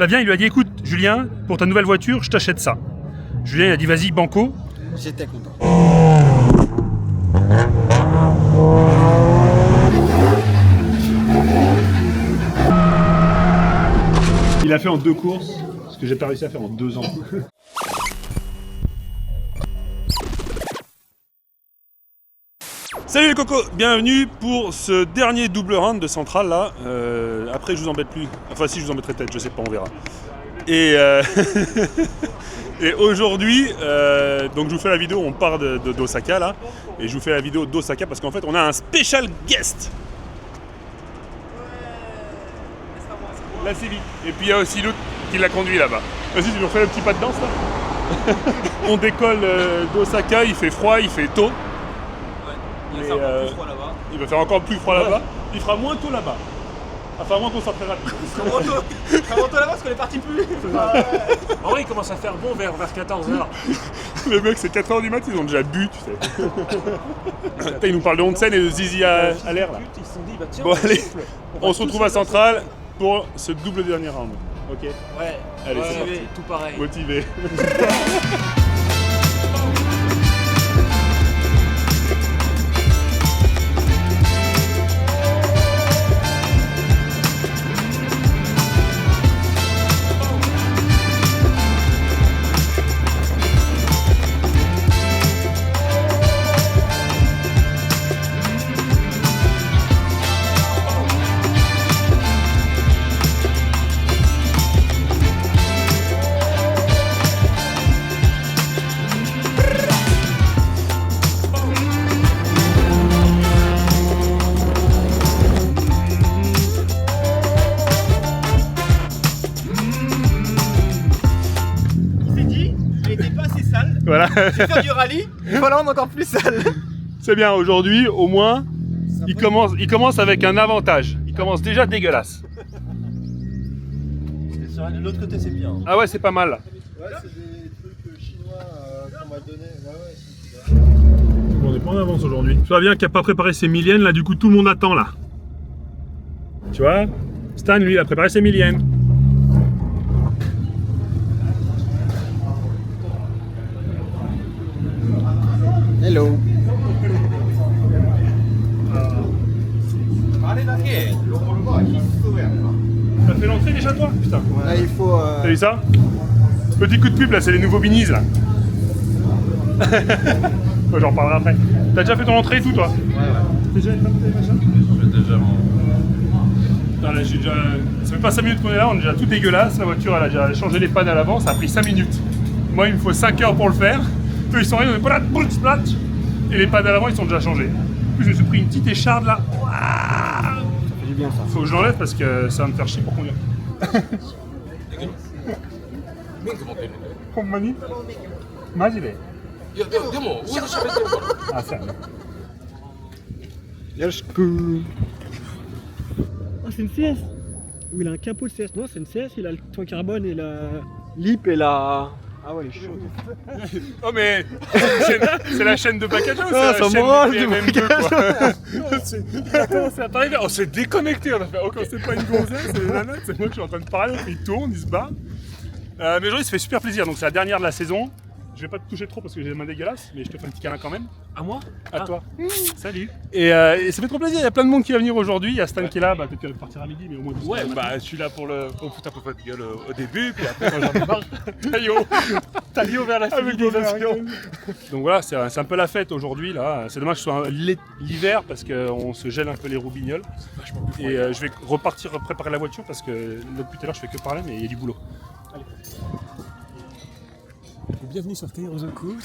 Flavien, il lui a dit, écoute, Julien, pour ta nouvelle voiture, je t'achète ça. Julien, il a dit, vas-y, banco. J'étais content. Il a fait en 2 courses, ce que j'ai pas réussi à faire en 2 ans. Salut les cocos, bienvenue pour ce dernier double round de Centrale là. Après je vous embête plus, enfin si je vous embêterai peut-être, je sais pas, on verra. Et, et aujourd'hui, donc je vous fais la vidéo, on part d'Osaka là, et je vous fais la vidéo d'Osaka parce qu'en fait on a un special guest. La Civic. Et puis il y a aussi l'autre qui l'a conduit là-bas. Vas-y, tu nous refais le petit pas de danse là. On décolle d'Osaka, il fait froid, il fait tôt. Il va faire encore plus froid là-bas. Il va faire encore plus froid là-bas. Il fera moins tôt là-bas. Enfin, moins qu'on soit très rapide. Il fera moins tôt là-bas parce qu'on est parti plus. En vrai, il commence à faire bon vers 14h. Les mecs, c'est 4h du mat, ils ont déjà bu, tu sais. Ils nous parlent de Onsen et de Zizi à l'air là. Ils se sont dit, bah tiens, Bon, allez, souffle. on se retrouve à Centrale pour ce double dernier round. Ok. Ouais, Allez, c'est motivé, parti. tout pareil. Motivé. Voilà. Je vais faire du rallye, il va la rendre encore plus sale. C'est bien, aujourd'hui, au moins, il commence avec un avantage. Il commence déjà dégueulasse. De l'autre côté, c'est bien. Ah ouais, c'est pas mal. Ouais, c'est des trucs chinois qu'on m'a donné. Ouais, On n'est pas en avance aujourd'hui. Flavien qui a pas préparé ses miliennes, là, du coup, tout le monde attend, là. Tu vois, Stan, lui, il a préparé ses miliennes. Hello. T'as fait l'entrée déjà, toi? Putain. Là, il faut. T'as vu ça? Petit coup de pub, là, c'est les nouveaux Binis, là. Ouais, j'en parlerai après. T'as déjà fait ton entrée et tout, toi? Ouais. T'as déjà été machin? Putain, là, j'ai déjà... Ça fait pas 5 minutes qu'on est là, on est déjà tout dégueulasse. La voiture, elle a déjà changé les pannes à l'avant, ça a pris 5 minutes. Moi, il me faut 5 heures pour le faire. Eux, ils sont arrivés, on est boule splat. Et les pannes à l'avant, ils sont déjà changés. En plus, je me suis pris une petite écharde là. Ouah, Ça fait du bien ça. faut que je l'enlève parce que ça va me faire chier pour conduire. Hommani? Majide? いや、でも、上で喋ってるから。 Ah, ça. Yoshku. Ah, c'est une CS. Ou il a un capot de CS. Non, c'est une CS, il a le toit carbone et la lip et la. Ah ouais, il est chaud. Oh, mais c'est la chaîne de Baccajo, c'est Ah, la ça chaîne branle de de PM2, quoi. Il a commencé à parler, on s'est déconnecté, on a fait, oh, quand c'est pas une gonzesse, c'est une nana, c'est moi qui suis en train de parler, il tourne, il se bat. Mais aujourd'hui, ça fait super plaisir, donc c'est la dernière de la saison. Je vais pas te toucher trop parce que j'ai les mains dégueulasses, mais je te fais un petit câlin quand même. À moi? À toi. Salut. Et ça fait trop plaisir, il y a plein de monde qui va venir aujourd'hui. Il y a Stan qui est là, bah, peut-être qu'il va partir à midi, mais au moins. Ouais, bah, je suis là pour foutre un peu de gueule au début, puis après, quand j'en ai marre, Taillot vers la civilisation. Donc voilà, c'est un peu la fête aujourd'hui là. C'est dommage que ce soit l'hiver parce qu'on se gèle un peu les roubignoles. Et je vais repartir préparer la voiture parce que depuis tout à l'heure je fais que parler, mais il y a du boulot. Allez. Bienvenue sur Taillot the Coup.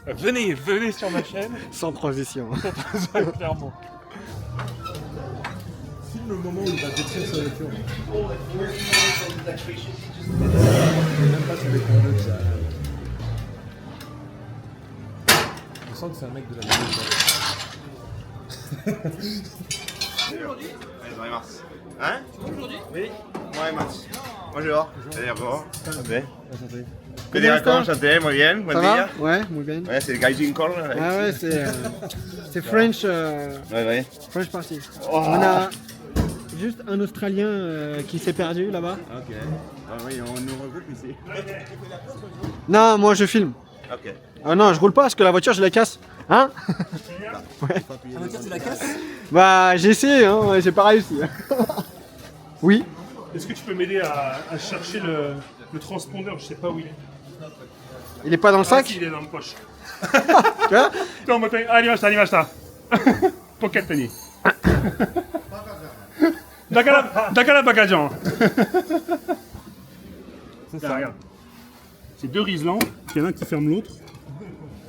Venez sur ma chaîne. Sans transition. Clairement. Filme le moment où il va détruire sa voiture. Même pas sur les condos que ça. Je sens que c'est un mec de la maison. Aujourd'hui Dans les mars. Hein? Aujourd'hui Oui. Ouais, mars. Bonjour. Bonjour. Enchanté. Enchanté. Federico, enchanté, muy bien. Buen Ça día. va? Ouais, muy bien. Ouais, c'est le Gaijin Call. Là. Ah ouais, c'est French, Ouais, ouais. French party. Oh. On a juste un Australien qui s'est perdu là-bas. Ok. Ah oui, on nous regroupe ici. Non, moi je filme. Ok. Ah non, je roule pas parce que la voiture je la casse. Hein? Ouais. La voiture, tu la casses? Bah j'ai essayé, hein, j'ai pas réussi. Oui. Est-ce que tu peux m'aider à chercher le transpondeur? Je sais pas où il est. Il est pas dans le sac? Si, il est dans le poche. Tu vois? 今日もありましたありましたポケットにだからバカじゃん C'est ça, regarde. C'est deux Riesland, il y en a un qui ferme l'autre.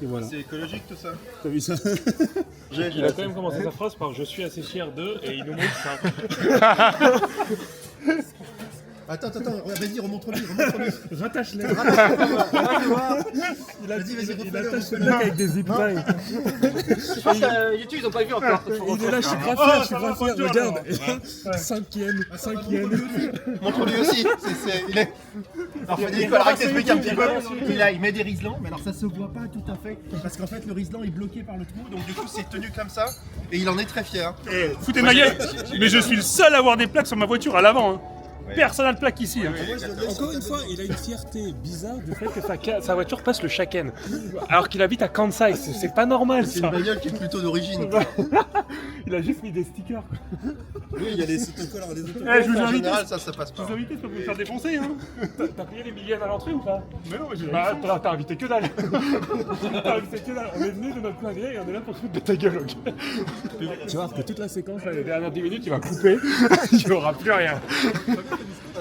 Et voilà. C'est écologique tout ça. T'as vu ça? Il a quand même commencé sa phrase par je suis assez fier d'eux et il nous montre ça. Attends, vas-y, remontre-lui. Rattache-les. Vas-y, Il attache le mec avec des zip ties. Je pense que YouTube, ils ont pas vu encore. Il est là, je suis grave fier, regarde. 5e. Montre-lui aussi. Il est. Alors, il faut expliquer un petit peu. Il met des Riesland, mais alors ça se voit pas tout à fait. Parce qu'en fait, le Riesland est bloqué par le trou, donc du coup, c'est tenu comme ça. Et il en est très fier. Eh, foutez ma gueule. Mais je suis le seul à avoir des plaques sur ma voiture à l'avant. Hein. Personne n'a de plaque ici. Hein. Encore une fois, il a une fierté bizarre du fait que sa voiture passe le Shaken. Alors qu'il habite à Kansai, c'est pas normal C'est une ça. bagnole qui est plutôt d'origine. Il a juste mis des stickers. Oui, il y a les autocollants, les autocollants. Eh, je vous En invite. général, ça passe pas. Je vous invite, ça peut vous faire défoncer. Hein. T'as payé les milliers à l'entrée ou pas? Mais non, j'ai Bah t'as invité que dalle. T'as invité que dalle. On est venu de notre plein gré et on est là pour se foutre de ta gueule, ok? Tu vois que toute la séquence, là, les dernières 10 minutes, il va couper. Il n'y aura plus rien.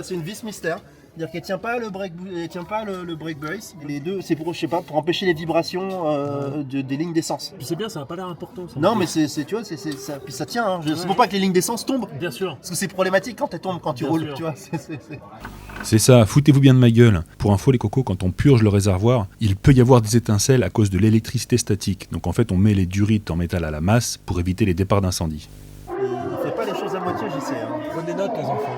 C'est une vis mystère. C'est-à-dire qu'elle tient pas le brake brace. Les deux, c'est pour, je sais pas, pour empêcher les vibrations des lignes d'essence. Puis c'est bien, ça n'a pas l'air important. Ça. Non, mais c'est tu vois, ça, puis ça tient. Hein. C'est pour pas que les lignes d'essence tombent. Bien sûr. Parce que c'est problématique quand elles tombent quand tu Bien roules. sûr. Tu vois. C'est ça, foutez-vous bien de ma gueule. Pour info les cocos, quand on purge le réservoir, il peut y avoir des étincelles à cause de l'électricité statique. Donc en fait on met les durites en métal à la masse pour éviter les départs d'incendie. Il fait pas les choses à moitié, j'y sais. Hein. Prenez notes les enfants.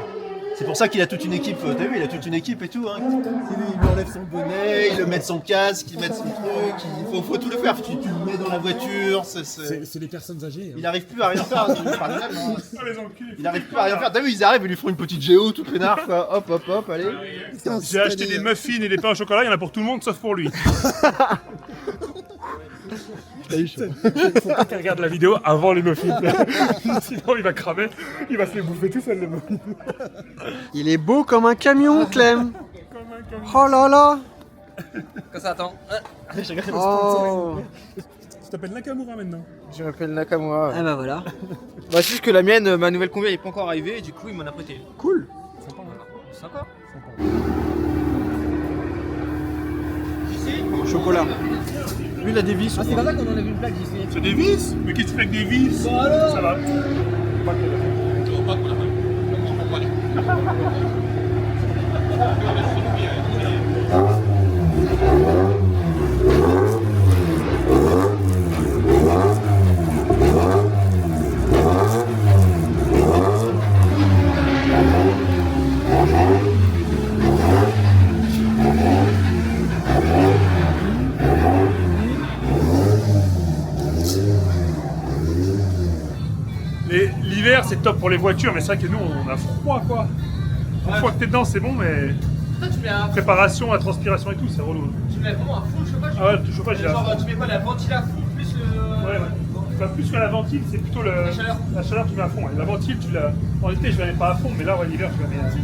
C'est pour ça qu'il a toute une équipe. T'as vu, il a toute une équipe et tout. Hein. Il enlève son bonnet, il met son casque, il met son truc. Faut tout le faire. Tu le mets dans la voiture. C'est les personnes âgées. Hein. Il arrive plus à rien faire. Par exemple, hein. Ah, les enculés. Il arrive plus à rien faire. T'as vu, ils arrivent, ils lui font une petite géo, tout peinard, quoi. Hop, allez. J'ai acheté des muffins et des pains au chocolat, il y en a pour tout le monde sauf pour lui. Faut pas qu'il regarde la vidéo avant les muffins. Sinon il va cramer, il va se les bouffer tout seul les muffins. Il est beau comme un camion, Clem. Oh là là. Quand ça attend. Oh. Tu t'appelles Nakamura maintenant. Je m'appelle Nakamura. Ah bah voilà. Bah, c'est juste que la mienne, ma nouvelle conduite, elle est pas encore arrivée et du coup, il m'en a prêté. Cool. Sympa. En chocolat. Lui, il a des vis. Ah, c'est comme ça qu'on enlève une plaque ici. C'est des vis? Mais qu'est-ce que tu fais avec des vis? Ça va. L'hiver c'est top pour les voitures, mais c'est vrai que nous on a froid quoi. Une fois que t'es dedans c'est bon, mais Toi, tu mets un. préparation, la transpiration et tout, c'est relou. Tu mets vraiment un full chauffage. Ah ouais, le chauffage il est à Genre, fond. tu mets quoi, la ventile à fond plus le. Ouais. Enfin, plus que la ventile, c'est plutôt La chaleur. la chaleur tu mets à fond. Et la ventile, en été je la mets pas à fond, mais là ouais, l'hiver je la mets à fond.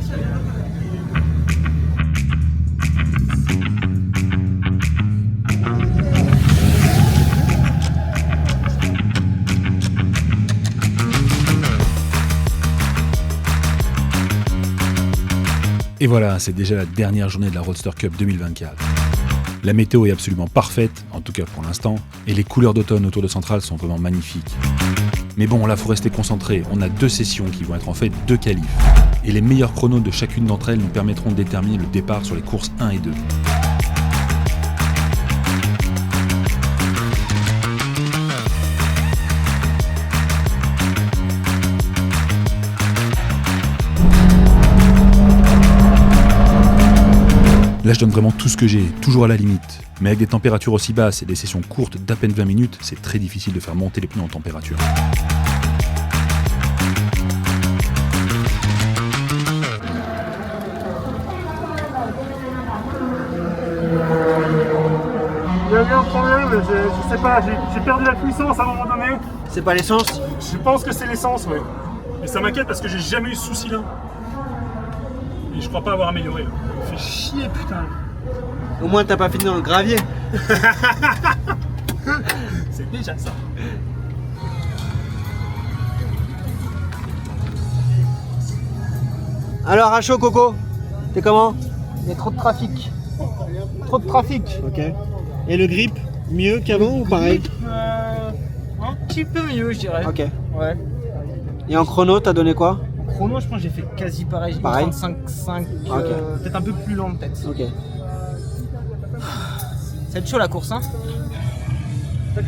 Et voilà, c'est déjà la dernière journée de la Roadster Cup 2024. La météo est absolument parfaite, en tout cas pour l'instant, et les couleurs d'automne autour de Central sont vraiment magnifiques. Mais bon, là faut rester concentré, on a 2 sessions qui vont être en fait 2 qualifs. Et les meilleurs chronos de chacune d'entre elles nous permettront de déterminer le départ sur les courses 1 et 2. Là je donne vraiment tout ce que j'ai, toujours à la limite. Mais avec des températures aussi basses et des sessions courtes d'à peine 20 minutes, c'est très difficile de faire monter les pneus en température. eu un problème, je sais pas, j'ai perdu la puissance à un moment donné. C'est pas l'essence? Je pense que c'est l'essence, ouais. Et ça m'inquiète parce que j'ai jamais eu ce souci-là. Et je crois pas avoir amélioré. Ça me fait chier, putain. Au moins t'as pas fini dans le gravier. C'est déjà ça. Alors à chaud Coco, t'es comment? Il y a trop de trafic. Trop de trafic. Ok. Et le grip, mieux qu'avant ou pareil? Un petit peu mieux, je dirais. Ok. Ouais. Et en chrono, t'as donné quoi? Chrono, je pense que j'ai fait quasi pareil. J'ai Pareil. 35,5. Ok. Peut-être un peu plus lent, peut-être. Ok. Ça va être chaud la course, hein? Et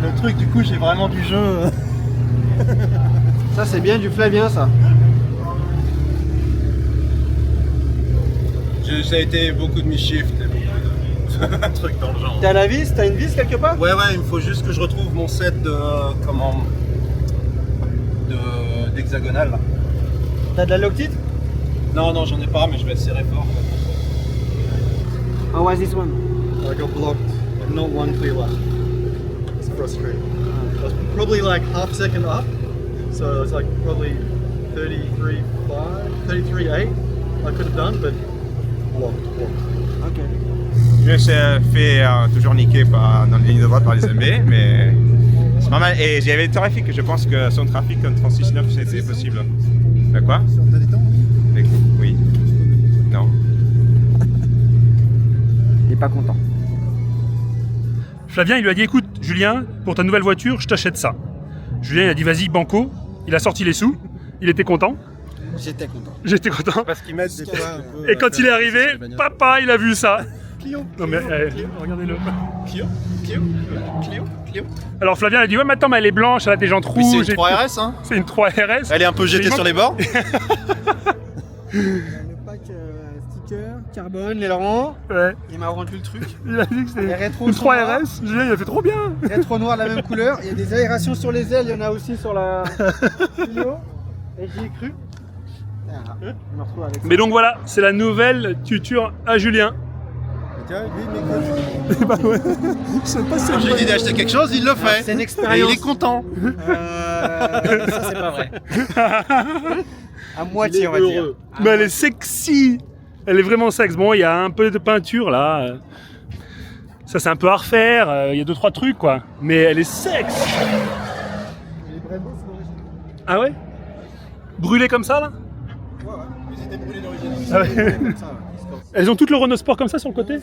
le truc, du coup, j'ai vraiment du jeu. Ça c'est bien du Flavien ça. Ça a été beaucoup de mi-shift et beaucoup de trucs dans le genre. T'es à la vis? T'as une vis quelque part? Ouais, il me faut juste que je retrouve mon set de. d'hexagonal là. T'as de la loctite? Non, j'en ai pas, mais je vais serrer fort. How was this one? I got blocked. Not one clear lap. It's frustrating. I was probably like half second up, so it's like probably 33.5, 33.8 I could have done, but blocked. Ok. Je me suis fait toujours niquer dans la ligne de droite par les MB, mais c'est pas mal. Et j'avais le trafic, je pense que son trafic en 36.9 c'était possible. Mais quoi? T'as des temps? Oui. Non. Il est pas content. Flavien, il lui a dit écoute, Julien, pour ta nouvelle voiture, je t'achète ça. Julien, il a dit vas-y, banco. Il a sorti les sous. Il était content. J'étais content. J'étais content. Parce qu'ils mettent des poids un peu. Et quand il est arrivé, papa, il a vu ça. Clio. Non mais regardez-le. Clio. Alors Flavien a dit ouais mais attends mais elle est blanche, elle a des jantes Mais c'est rouges. une 3RS, hein. C'est une 3RS. Elle est un peu jetée sur les bords. Le pack sticker, carbone, l'aileron. Ouais. Il m'a rendu le truc. Il a dit que Les c'était rétros une sont noirs. 3RS. Julien il a fait trop bien. Rétro noir de la même couleur. Il y a des aérations sur les ailes, il y en a aussi sur la Clio. Et j'y ai cru. Ah, je me retrouve avec ça. Mais donc voilà, c'est la nouvelle tuture à Julien. Tiens, lui, mais Bah ouais. Je sais pas si quand je lui ai dit d'acheter quelque chose, il le fait. C'est une Et expérience. il est content. Ça c'est pas vrai. À moitié on va dire. Mais elle est sexy. Elle est vraiment sexe. Bon, il y a un peu de peinture là. Ça c'est un peu à refaire. Il y a 2-3 trucs quoi. Mais elle est sexe. Ah ouais? Brûlée comme ça là? Ils étaient brûlés d'origine. Ah ouais. Elles ont toutes le Renault Sport comme ça sur le côté?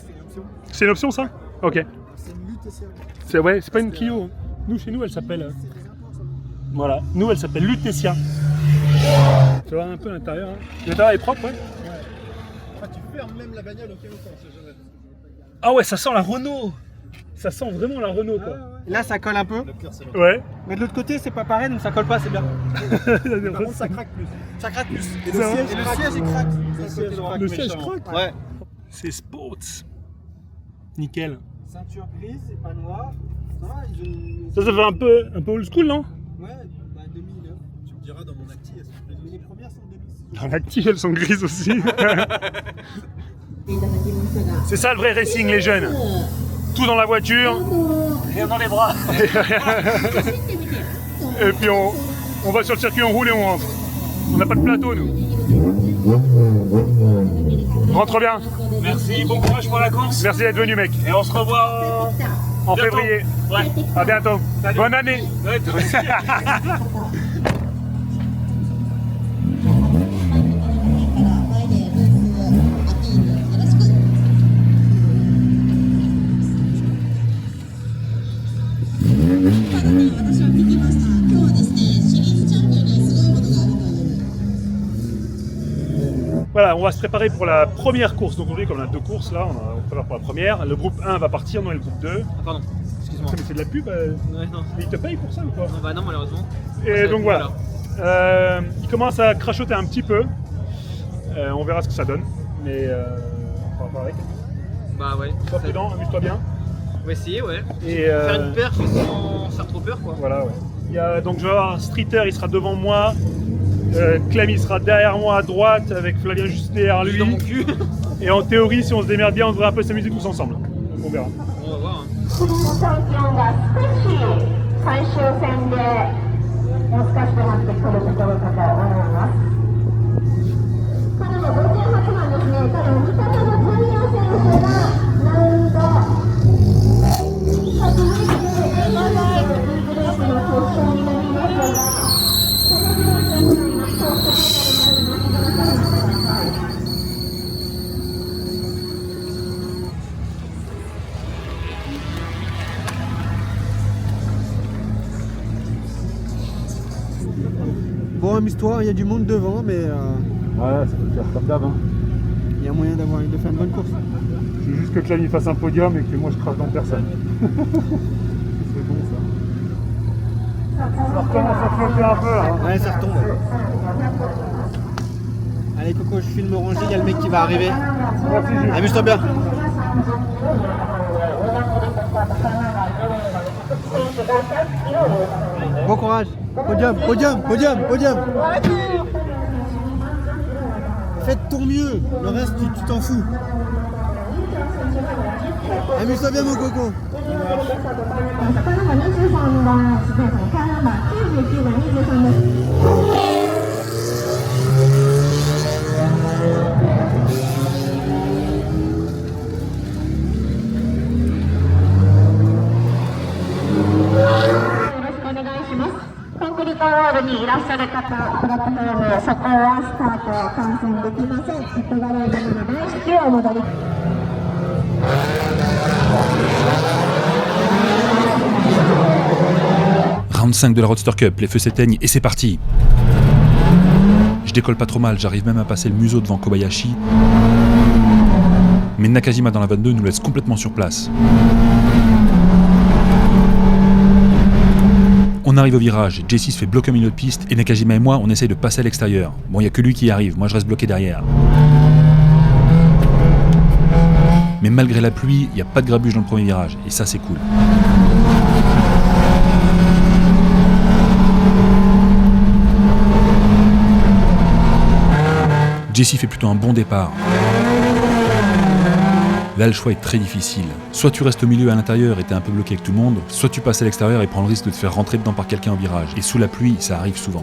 C'est une option ça? Ok. C'est ouais, c'est pas une Clio. Hein. Nous chez nous elle s'appelle. Voilà, nous elle s'appelle Lutetia. Tu vois un peu l'intérieur. Hein. L'intérieur est propre ouais. Ah, tu fermes même la bagnole au cas où on sait jamais. Ah ouais, ça sent la Renault. Ça sent vraiment la Renault quoi. Là ça colle un peu. Le pire, c'est le. Ouais. Mais de l'autre côté c'est pas pareil donc ça colle pas, c'est bien. Par contre, ça craque plus. Ça craque plus. Et C'est vrai. le siège il craque. Le siège craque Le siège méchamment. craque. Ouais. C'est sports. Nickel. Ceinture grise, c'est pas noir. Ça va, ils ont... Ça fait un peu old school non? Ouais, bah 2009. Tu me diras dans mon acti, elles sont prises. Mais les premières sont 2006. Dans l'actif elles sont grises aussi. C'est ça le vrai racing les jeunes. Tout dans la voiture, rien dans les bras. Et puis on va sur le circuit, on roule et on rentre. On n'a pas de plateau nous. Rentre bien. Merci, bon courage pour la course. Merci d'être venu mec. Et on se revoit En bientôt. février. Ouais. À bientôt. Salut. Bonne année. Ouais, toi aussi. Voilà, on va se préparer pour la première course. Donc aujourd'hui, comme on a 2 courses là, on prépare pour la première. Le groupe 1 va partir, nous et le groupe 2. Ah, pardon, excuse-moi. Mais c'est de la pub, Ouais, non. ils te payent pour ça ou quoi? Non, bah non, malheureusement. Et donc voilà. Il commence à crachoter un petit peu. On verra ce que ça donne. Mais on va voir avec. Bah ouais. Sois prudent, amuse-toi bien. On va essayer, ouais. Et Faire une perf sans faire trop peur, quoi. voilà, ouais. Il y a, donc je vais avoir Streeter, il sera devant moi. Clem il sera derrière moi à droite avec Flavien juste derrière lui. Dans mon cul. Et en théorie, si on se démerde bien, on devrait un peu s'amuser tous ensemble. On verra. On va voir. Hein. 最終戦でもしかしてなってくるところかと思います。彼も同点初なんですね。彼も味方のタミヤ選手がラウンド続いてまだグループの決勝になりますが、そのグループの決勝になります。 Bon, amuse-toi, il y a du monde devant, mais Ouais, ça peut faire comme d'hab. Hein. il y a moyen de faire une bonne course. C'est juste que Clem il fasse un podium et que moi je crache dans personne. C'est bon ça. Ça recommence à flotter un peu là. Hein. Ouais, ça retombe. Allez, Coco, je filme rangé, il y a le mec qui va arriver. Merci Jules. Amuse-toi bien. Bon courage. Podium, podium, podium, podium. Fais de ton mieux. Le reste, tu t'en fous. Amuse-toi bien, mon Coco. 23番、すべてのカナダ、99番、23です。 コンクリートウォールにいらっしゃる方、プラットフォーム、そこはスタート観戦できません。シットガレージまで大至急お戻り。 Round 5 de la Roadster Cup, les feux s'éteignent et c'est parti. Je décolle pas trop mal, j'arrive même à passer le museau devant Kobayashi. Mais Nakajima dans la 22 nous laisse complètement sur place. On arrive au virage, Jessie se fait bloquer au milieu de piste et Nakajima et moi on essaye de passer à l'extérieur. Bon, il n'y a que lui qui y arrive, moi je reste bloqué derrière. Mais malgré la pluie, il n'y a pas de grabuge dans le premier virage et ça c'est cool. Jessie fait plutôt un bon départ. Là, le choix est très difficile. Soit tu restes au milieu à l'intérieur et t'es un peu bloqué avec tout le monde, soit tu passes à l'extérieur et prends le risque de te faire rentrer dedans par quelqu'un au virage. Et sous la pluie, ça arrive souvent.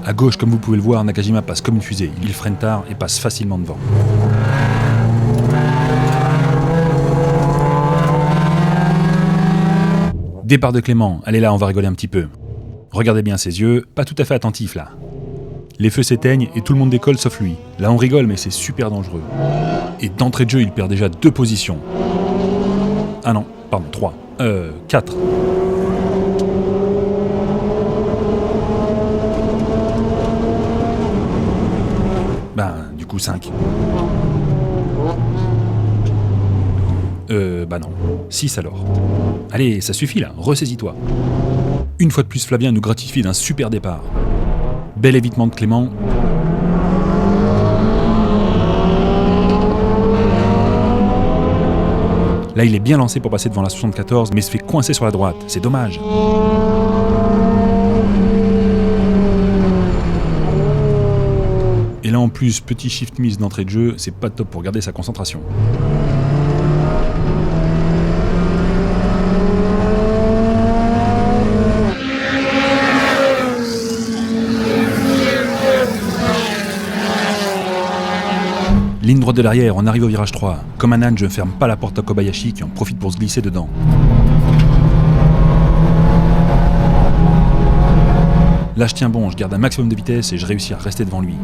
À gauche, comme vous pouvez le voir, Nakajima passe comme une fusée. Il freine tard et passe facilement devant. Départ de Clément. Allez là, on va rigoler un petit peu. Regardez bien ses yeux, pas tout à fait attentif là. Les feux s'éteignent et tout le monde décolle sauf lui. Là on rigole mais c'est super dangereux. Et d'entrée de jeu il perd déjà 2 positions. Ah non, pardon, 3. 4. Ben, du coup 5. Bah non. 6 alors. Allez, ça suffit là, ressaisis-toi. Une fois de plus Flavien nous gratifie d'un super départ. Bel évitement de Clément. Là, il est bien lancé pour passer devant la 74, mais se fait coincer sur la droite. C'est dommage. Et là, en plus, petit shift miss d'entrée de jeu, c'est pas top pour garder sa concentration. Ligne droite de l'arrière, on arrive au virage 3. Comme un âne, je ne ferme pas la porte à Kobayashi qui en profite pour se glisser dedans. Là je tiens bon, je garde un maximum de vitesse et je réussis à rester devant lui.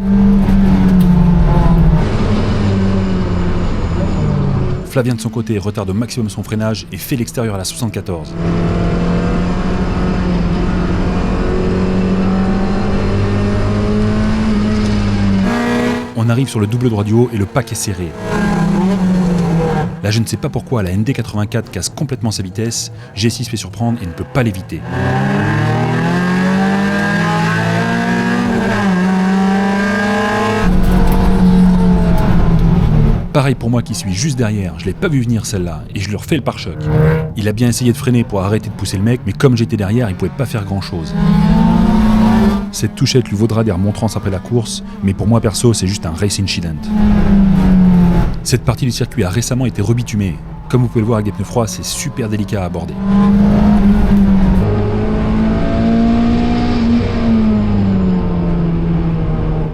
Flavien de son côté retarde au maximum son freinage et fait l'extérieur à la 74. On arrive sur le double droit du haut et le pack est serré. Là je ne sais pas pourquoi la ND84 casse complètement sa vitesse, Jessie se fait surprendre et ne peut pas l'éviter. Pareil pour moi qui suis juste derrière, je l'ai pas vu venir celle-là et je lui refais le pare-choc. Il a bien essayé de freiner pour arrêter de pousser le mec, mais comme j'étais derrière, il pouvait pas faire grand chose. cette touchette lui vaudra des remontrances après la course, mais pour moi perso, c'est juste un race incident. Cette partie du circuit a récemment été rebitumée. Comme vous pouvez le voir avec des pneus froids, c'est super délicat à aborder.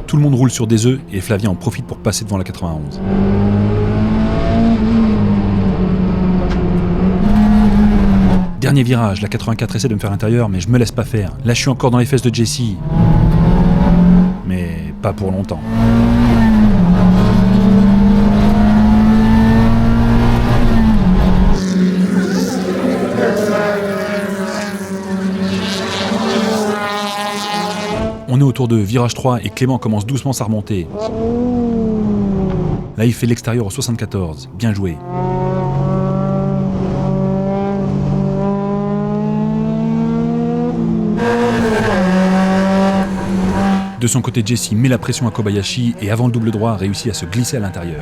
Tout le monde roule sur des œufs et Flavien en profite pour passer devant la 91. Dernier virage, la 84 essaie de me faire l'intérieur, mais je me laisse pas faire. Là, je suis encore dans les fesses de Jesse. Mais pas pour longtemps. On est autour de virage 3 et Clément commence doucement sa remontée. Là, il fait l'extérieur au 74. Bien joué. De son côté, Jesse met la pression à Kobayashi et avant le double droit, réussit à se glisser à l'intérieur.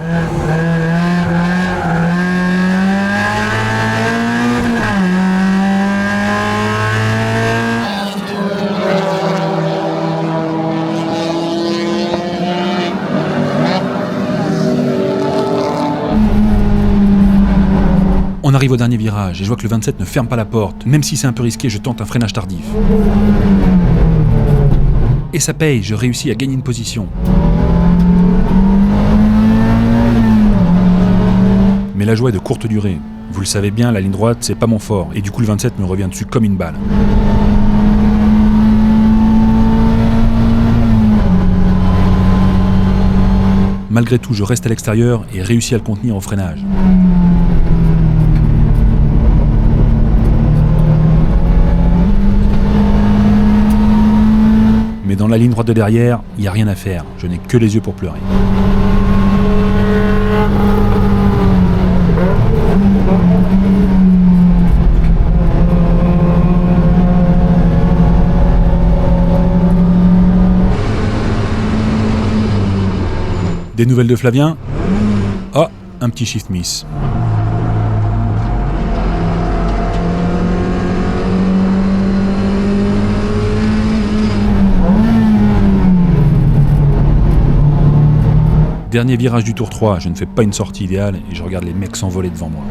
On arrive au dernier virage et je vois que le 27 ne ferme pas la porte. Même si c'est un peu risqué, je tente un freinage tardif. Et ça paye, je réussis à gagner une position. Mais la joie est de courte durée. Vous le savez bien, la ligne droite, c'est pas mon fort, et du coup le 27 me revient dessus comme une balle. Malgré tout, je reste à l'extérieur et réussis à le contenir au freinage. Mais dans la ligne droite de derrière, il n'y a rien à faire. Je n'ai que les yeux pour pleurer. Des nouvelles de Flavien ? Ah, un petit shift miss. Dernier virage du tour 3, je ne fais pas une sortie idéale et je regarde les mecs s'envoler devant moi.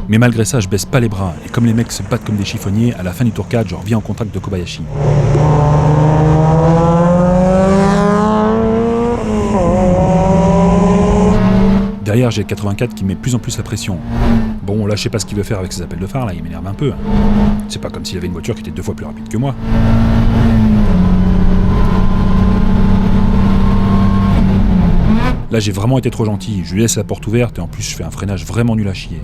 Mais malgré ça, je baisse pas les bras et comme les mecs se battent comme des chiffonniers, à la fin du tour 4, je reviens en contact de Kobayashi. Derrière, j'ai le 84 qui met de plus en plus la pression. Bon, là, je sais pas ce qu'il veut faire avec ses appels de phare, là, il m'énerve un peu. C'est pas comme s'il avait une voiture qui était 2 fois plus rapide que moi. Là, j'ai vraiment été trop gentil, je lui laisse la porte ouverte et en plus, je fais un freinage vraiment nul à chier.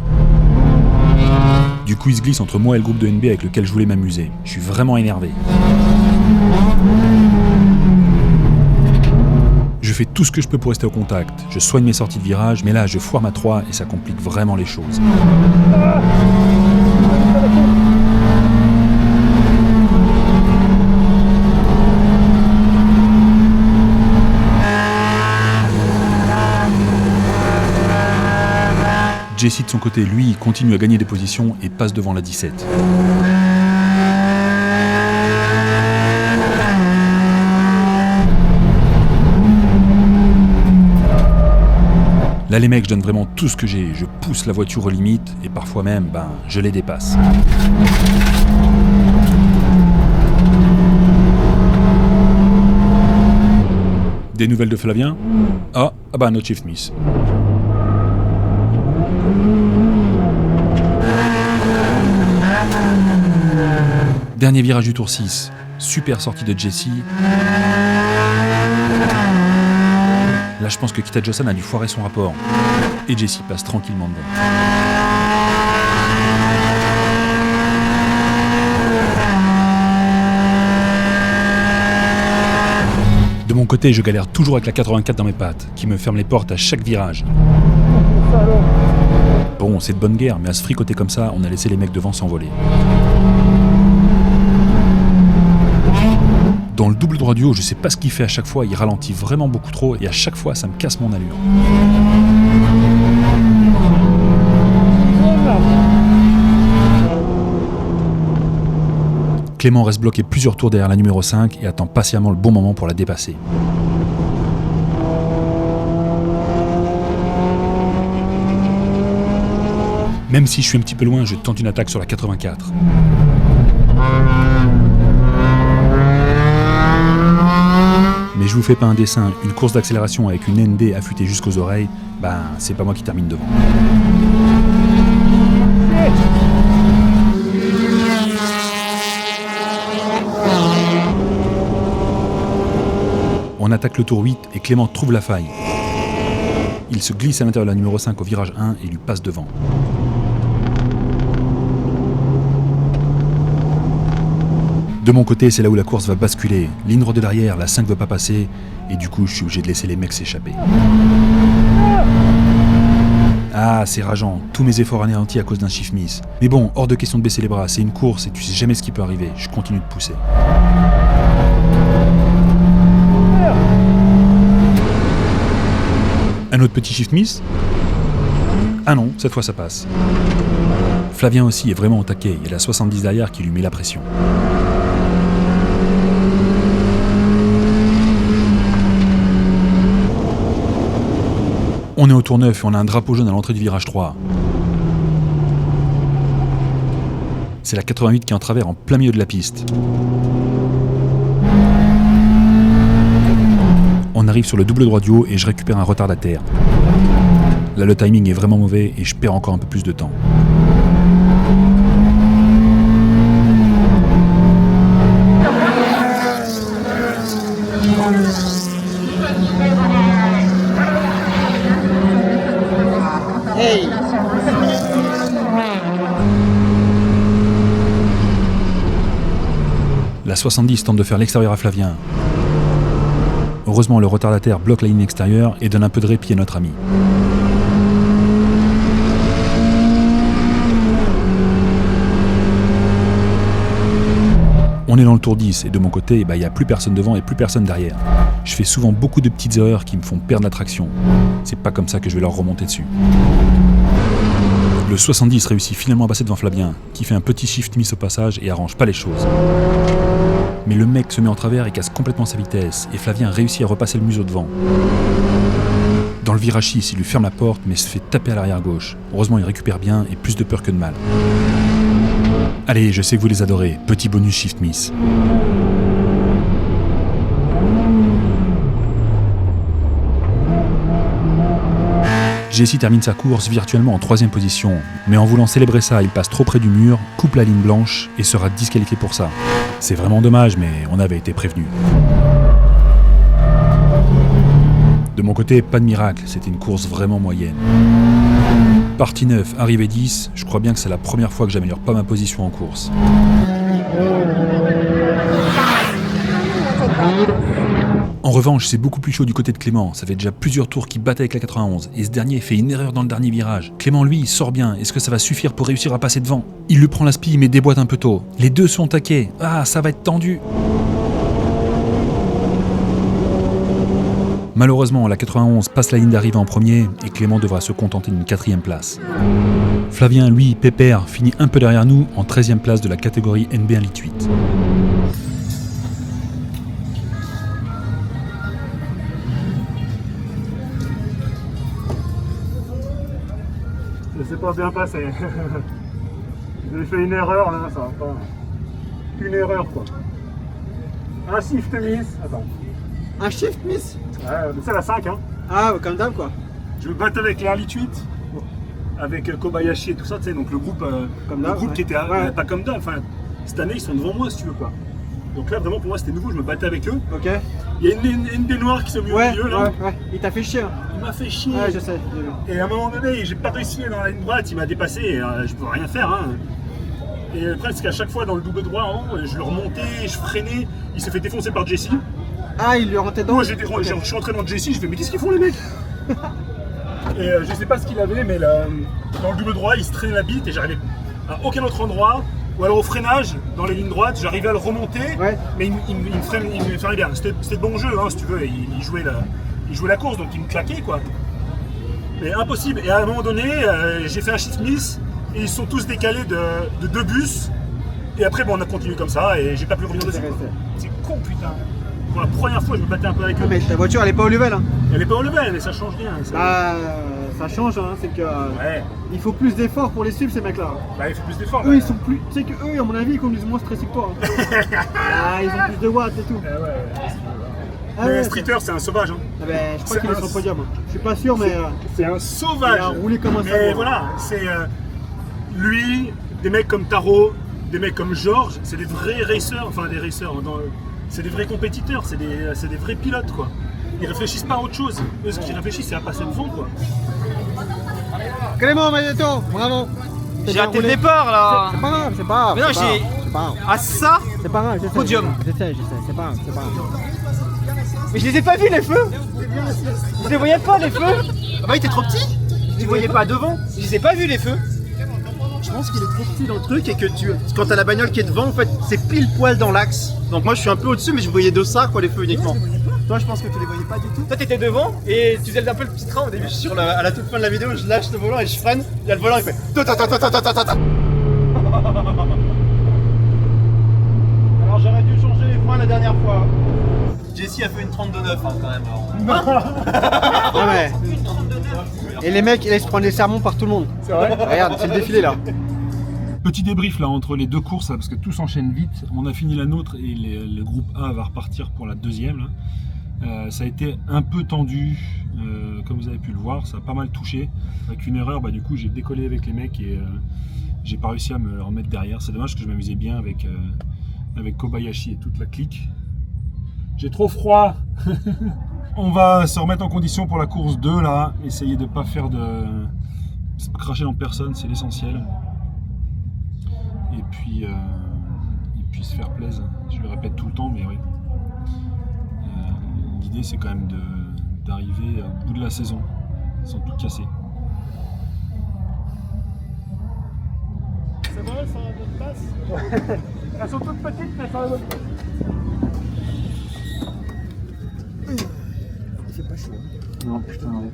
Du coup, il se glisse entre moi et le groupe de NB avec lequel je voulais m'amuser. Je suis vraiment énervé. Je fais tout ce que je peux pour rester au contact. Je soigne mes sorties de virage, mais là, je foire ma 3 et ça complique vraiment les choses. Jesse de son côté, lui, continue à gagner des positions et passe devant la 17. Là les mecs, je donne vraiment tout ce que j'ai, je pousse la voiture aux limites et parfois même, je les dépasse. Des nouvelles de Flavien ? Ah, un autre shift miss. Dernier virage du tour 6, super sortie de Jesse. Là, je pense que Kita-Josan a dû foirer son rapport. Et Jesse passe tranquillement devant. De mon côté, je galère toujours avec la 84 dans mes pattes, qui me ferme les portes à chaque virage. Bon, c'est de bonne guerre, mais à se fricoter comme ça, on a laissé les mecs devant s'envoler. Dans le double droit du haut, je sais pas ce qu'il fait à chaque fois, il ralentit vraiment beaucoup trop et à chaque fois ça me casse mon allure. Clément reste bloqué plusieurs tours derrière la numéro 5 et attend patiemment le bon moment pour la dépasser. Même si je suis un petit peu loin, je tente une attaque sur la 84. Mais je vous fais pas un dessin, une course d'accélération avec une ND affûtée jusqu'aux oreilles, ben c'est pas moi qui termine devant. On attaque le tour 8 et Clément trouve la faille. Il se glisse à l'intérieur de la numéro 5 au virage 1 et lui passe devant. De mon côté, c'est là où la course va basculer. Ligne droite de derrière, la 5 ne veut pas passer, et du coup, je suis obligé de laisser les mecs s'échapper. Ah, c'est rageant, tous mes efforts anéantis à cause d'un shift miss. Mais bon, hors de question de baisser les bras, c'est une course et tu sais jamais ce qui peut arriver. Je continue de pousser. Un autre petit shift miss? Ah non, cette fois ça passe. Flavien aussi est vraiment au taquet, il y a la 70 derrière qui lui met la pression. On est au tour 9 et on a un drapeau jaune à l'entrée du virage 3. C'est la 88 qui est en travers en plein milieu de la piste. On arrive sur le double droit du haut et je récupère un retardataire. Là le timing est vraiment mauvais et je perds encore un peu plus de temps. Hey. La 70 tente de faire l'extérieur à Flavien. Heureusement, le retardataire bloque la ligne extérieure et donne un peu de répit à notre ami. On est dans le tour 10 et de mon côté, il n'y a plus personne devant et plus personne derrière. Je fais souvent beaucoup de petites erreurs qui me font perdre la traction. C'est pas comme ça que je vais leur remonter dessus. Le 70 réussit finalement à passer devant Flavien, qui fait un petit shift miss au passage et arrange pas les choses. Mais le mec se met en travers et casse complètement sa vitesse, et Flavien réussit à repasser le museau devant. Dans le virage 6, il lui ferme la porte, mais se fait taper à l'arrière gauche. Heureusement, il récupère bien et plus de peur que de mal. Allez, je sais que vous les adorez, petit bonus shift miss. Jessie termine sa course virtuellement en 3ème position, mais en voulant célébrer ça, il passe trop près du mur, coupe la ligne blanche et sera disqualifié pour ça. C'est vraiment dommage, mais on avait été prévenu. De mon côté, pas de miracle, c'était une course vraiment moyenne. Partie 9, arrivée 10, je crois bien que c'est la première fois que j'améliore pas ma position en course. En revanche, c'est beaucoup plus chaud du côté de Clément, ça fait déjà plusieurs tours qu'il battait avec la 91, et ce dernier fait une erreur dans le dernier virage. Clément lui, il sort bien, est-ce que ça va suffire pour réussir à passer devant? Il lui prend la spie mais déboîte un peu tôt. Les deux sont taqués, ah ça va être tendu. Malheureusement, la 91 passe la ligne d'arrivée en premier et Clément devra se contenter d'une 4ème place. Flavien, lui, pépère, finit un peu derrière nous en 13ème place de la catégorie NB1 Lit 8. Ça s'est pas bien passé. J'ai fait une erreur là, ça va pas. Une erreur quoi. Un shift miss. Attends. Un shift miss? Ouais, c'est la 5 hein. Ah, comme d'hab quoi. Je me battais avec l'Air Lit 8, avec Kobayashi et tout ça, tu sais, donc le groupe, ouais. qui était pas comme d'hab, enfin, cette année ils sont devant moi si tu veux quoi. Donc là vraiment pour moi c'était nouveau, je me battais avec eux. Ok. Il y a une des noirs qui s'est mis au milieu là. Ouais. Il t'a fait chier. Il m'a fait chier. Ouais, je sais. Et à un moment donné, j'ai pas réussi dans la ligne droite, il m'a dépassé et je pouvais rien faire. Hein. Et le problème c'est qu'à chaque fois dans le double droit, je le remontais, je freinais, il s'est fait défoncer par Jessie. Ah, il lui est rentré dedans. Moi je suis rentré dans Jessie, je fais mais qu'est-ce qu'ils font les mecs? Et je sais pas ce qu'il avait, mais dans le double droit, il se traînait la bite et j'arrivais à aucun autre endroit. Ou alors au freinage, dans les lignes droites, j'arrivais à le remonter, mais il me freinait bien. C'était de bon jeu, hein, si tu veux, il jouait la course, donc il me claquait quoi. Mais impossible. Et à un moment donné, j'ai fait un shift miss et ils sont tous décalés de 2 bus. Et après, bon, on a continué comme ça et j'ai pas pu revenir dessus. C'est con, putain. Pour la première fois, je me battais un peu avec eux. Mais ta voiture elle est pas au level. Hein. Elle est pas au level, mais ça change rien. Bah, ça change, hein. C'est que Ouais. il faut plus d'efforts pour les suivre ces mecs-là. Bah, il faut plus d'efforts. Eux ils sont plus. Tu sais que eux, à mon avis, ils conduisent moins stressés que toi. Hein. Ah, ils ont plus de watts et tout. Ah Mais ouais, Streeter, c'est un sauvage. Hein. Ah ben, je crois C'est qu'il est un- sur le podium. Je suis pas sûr, mais C'est un sauvage. il a roulé comme un Mais sauvage. voilà, c'est lui, des mecs comme Taro, des mecs comme Georges, c'est des vrais racers, enfin des racers, c'est des vrais compétiteurs, c'est des vrais pilotes quoi. Ils réfléchissent pas à autre chose. Eux, ce qu'ils réfléchissent, c'est à passer devant quoi. Clément Magneto, bravo. J'ai raté le départ là. C'est pas grave, c'est pas grave. Mais non, c'est pas j'ai- grave, c'est pas grave. Ah ça. C'est pas grave, je sais. Podium. Je sais, c'est pas grave, c'est pas grave. Mais je les ai pas vus les feux. Je les voyais pas les feux. Ah bah il était trop petit. Je les voyais pas devant. Je les ai pas vus les feux. Je pense qu'il est trop petit dans le truc et que quand t'as la bagnole qui est devant, en fait, c'est pile poil dans l'axe. Donc moi je suis un peu au-dessus, mais je voyais de ça quoi les feux uniquement. Toi je pense que tu les voyais pas du tout. Toi t'étais devant et tu faisais un peu le petit train au début. À la toute fin de la vidéo, je lâche le volant et je freine. Il y a le volant, il fait. Alors j'aurais dû changer les freins la dernière fois. Jessie a fait une 32-9 hein, quand même. Ouais, mais... Et les mecs, ils laissent prendre des sermons par tout le monde. C'est vrai. Regarde, c'est le défilé là. Petit débrief là entre les deux courses là, parce que tout s'enchaîne vite. On a fini la nôtre et le groupe A va repartir pour la deuxième. Là. Ça a été un peu tendu, comme vous avez pu le voir, ça a pas mal touché. Avec une erreur, bah, du coup j'ai décollé avec les mecs et j'ai pas réussi à me remettre derrière. C'est dommage parce que je m'amusais bien avec Kobayashi et toute la clique. J'ai trop froid. On va se remettre en condition pour la course 2 là, essayer de pas faire de cracher dans personne, c'est l'essentiel. Et puis se faire plaisir. Je le répète tout le temps, mais oui. L'idée c'est quand même d'arriver au bout de la saison sans tout casser. C'est vrai, ça a la bonne place. Elles sont toutes petites, mais ça a la bonne place. Non, putain, ouais.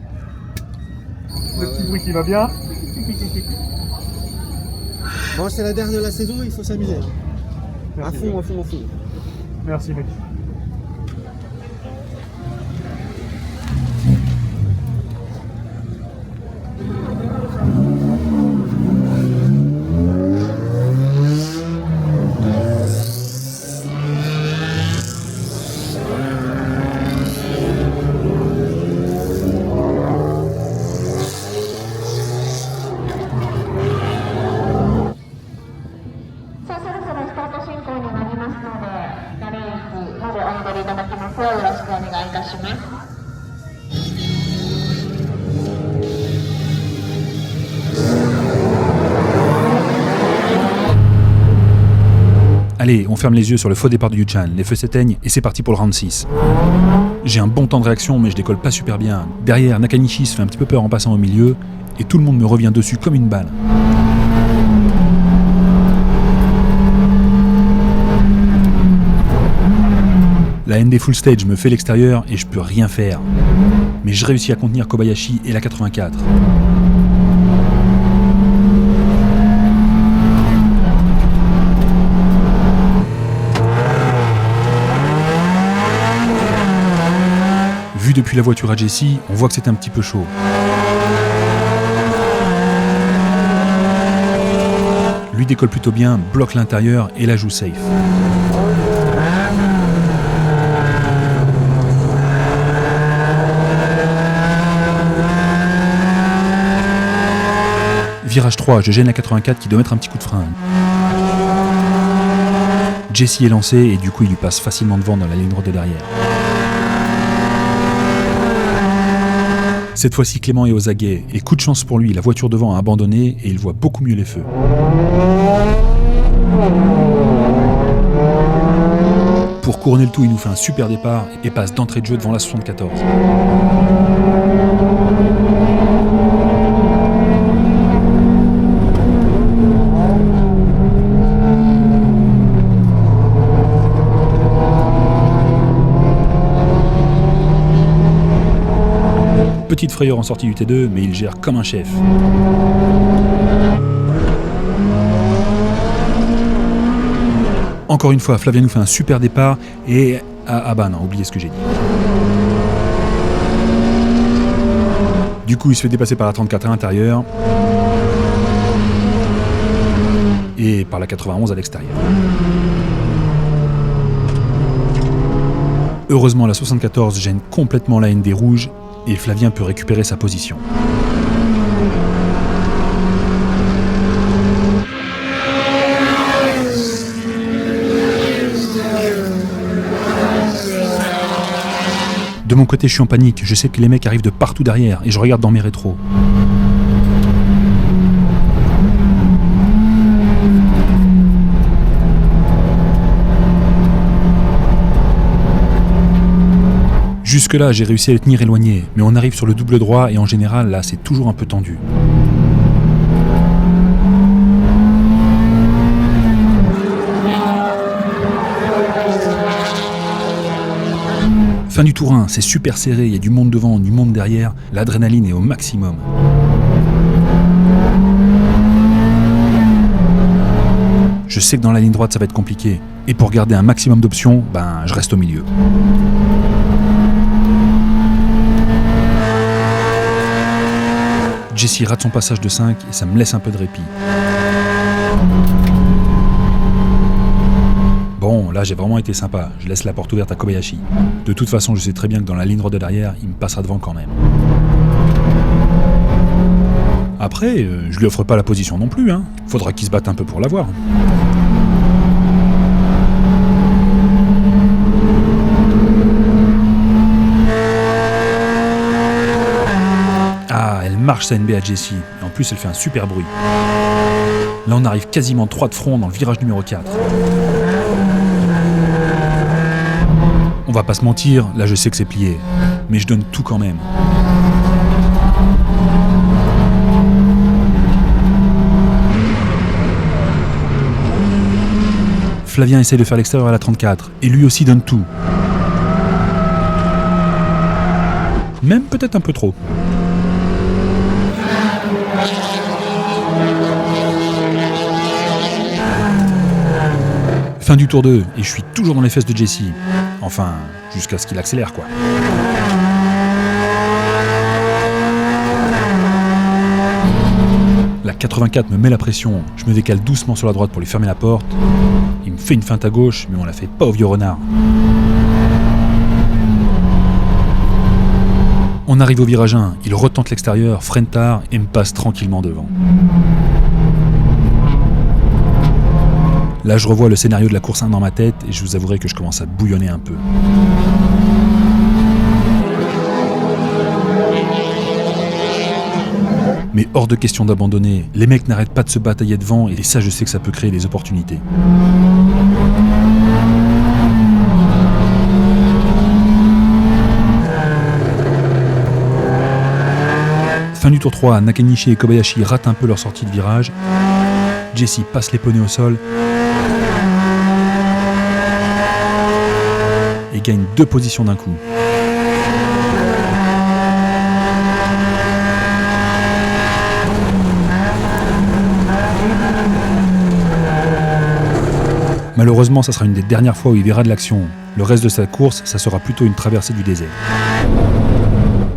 Le petit bruit qui va bien. Bon, c'est la dernière de la saison, il faut s'amuser. À fond, à fond, à fond. Merci mec. Allez, on ferme les yeux sur le faux départ de Yuchan, les feux s'éteignent et c'est parti pour le round 6. J'ai un bon temps de réaction mais je décolle pas super bien. Derrière, Nakanishi se fait un petit peu peur en passant au milieu et tout le monde me revient dessus comme une balle. La ND Full Stage me fait l'extérieur et je peux rien faire. Mais je réussis à contenir Kobayashi et la 84. Vu depuis la voiture à Jessie, on voit que c'est un petit peu chaud. Lui décolle plutôt bien, bloque l'intérieur et la joue safe. Virage 3, je gêne la 84 qui doit mettre un petit coup de frein. Jessie est lancé et du coup il lui passe facilement devant dans la ligne droite de derrière. Cette fois-ci Clément est aux aguets et coup de chance pour lui, la voiture devant a abandonné et il voit beaucoup mieux les feux. Pour couronner le tout, il nous fait un super départ et passe d'entrée de jeu devant la 74. Petite frayeur en sortie du T2, mais il gère comme un chef. « 「Encore une fois, Flavien nous fait un super départ et... Ah bah non, oubliez ce que j'ai dit. Du coup, il se fait dépasser par la 34 à l'intérieur et par la 91 à l'extérieur. Heureusement, la 74 gêne complètement la ND rouge et Flavien peut récupérer sa position. De mon côté, je suis en panique, je sais que les mecs arrivent de partout derrière et je regarde dans mes rétros. Jusque-là, j'ai réussi à les tenir éloignés, mais on arrive sur le double droit et en général, là, c'est toujours un peu tendu. Fin du tour 1, c'est super serré, il y a du monde devant, du monde derrière, l'adrénaline est au maximum. Je sais que dans la ligne droite ça va être compliqué, et pour garder un maximum d'options, je reste au milieu. Jesse rate son passage de 5 et ça me laisse un peu de répit. Bon, là j'ai vraiment été sympa, je laisse la porte ouverte à Kobayashi. De toute façon, je sais très bien que dans la ligne droite de derrière, il me passera devant quand même. Après, je lui offre pas la position non plus, hein. Faudra qu'il se batte un peu pour l'avoir. Ah, elle marche sa NB à Jessie, et en plus elle fait un super bruit. Là on arrive quasiment 3 de front dans le virage numéro 4. On va pas se mentir, là je sais que c'est plié, mais je donne tout quand même. Flavien essaie de faire l'extérieur à la 34, et lui aussi donne tout. Même peut-être un peu trop. Fin du tour 2, et je suis toujours dans les fesses de Jesse. Enfin, jusqu'à ce qu'il accélère, quoi. La 84 me met la pression, je me décale doucement sur la droite pour lui fermer la porte. Il me fait une feinte à gauche, mais on la fait pas au vieux renard. On arrive au virage 1, il retente l'extérieur, freine tard et me passe tranquillement devant. Là, je revois le scénario de la course 1 dans ma tête et je vous avouerai que je commence à bouillonner un peu. Mais hors de question d'abandonner, les mecs n'arrêtent pas de se batailler devant et ça, je sais que ça peut créer des opportunités. Fin du tour 3, Nakanishi et Kobayashi ratent un peu leur sortie de virage. Jesse passe les poneys au sol et gagne 2 positions d'un coup. Malheureusement, ça sera une des dernières fois où il verra de l'action. Le reste de sa course, ça sera plutôt une traversée du désert.